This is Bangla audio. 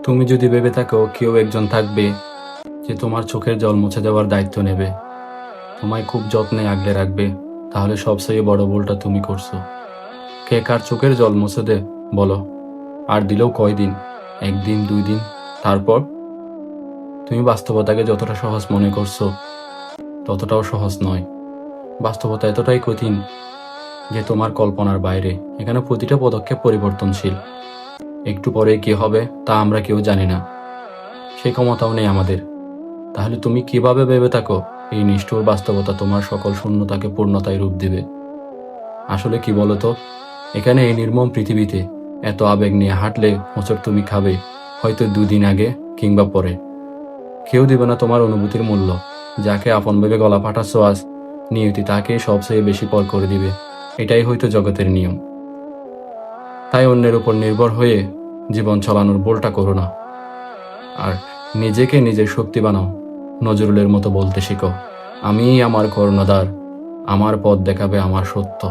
তুমি যদি ভেবে থাকো কেউ একজন থাকবে যে তোমার চোখের জল মুছে দেওয়ার দায়িত্ব নেবে, তোমায় খুব যত্নে আগলে রাখবে, তাহলে সবচেয়ে বড় ভুলটা তুমি করছো। কে কার চোখের জল মুছে দে বলো? আর দিলেও কয়দিন? একদিন, 2 দিন। তারপর তুমি বাস্তবতাকে যতটা সহজ মনে করছো ততটাও সহজ নয়। বাস্তবতা এতটাই কঠিন যে তোমার কল্পনার বাইরে। এখানে প্রতিটা পদক্ষেপ পরিবর্তনশীল। একটু পরে কি হবে তা আমরা কেউ জানি না, সেই ক্ষমতাও নেই আমাদের। তাহলে তুমি কিভাবে ভেবে থাকো এই নিষ্ঠুর বাস্তবতা তোমার সকল শূন্যতাকে পূর্ণতায় রূপ দিবে? আসলে কি বলতো, এখানে এই নির্মম পৃথিবীতে এত আবেগ নিয়ে হাঁটলে হোঁচট তুমি খাবে, হয়তো 2 দিন আগে কিংবা পরে। কেউ দিবে না তোমার অনুভূতির মূল্য। যাকে আপন ভেবে গলা ফাটাচ্ছ আজ, নিয়তি তাকেই সবচেয়ে বেশি পর করে দিবে। এটাই হয়তো জগতের নিয়ম। তাই অন্যের উপর নির্ভর হয়ে জীবন চালানোর ভুলটা করো না। আর নিজেকে নিজের শক্তি বানাও। নজরুলের মতো বলতে শিখো, আমিই আমার কর্ণধার, আমার পথ দেখাবে আমার সত্য।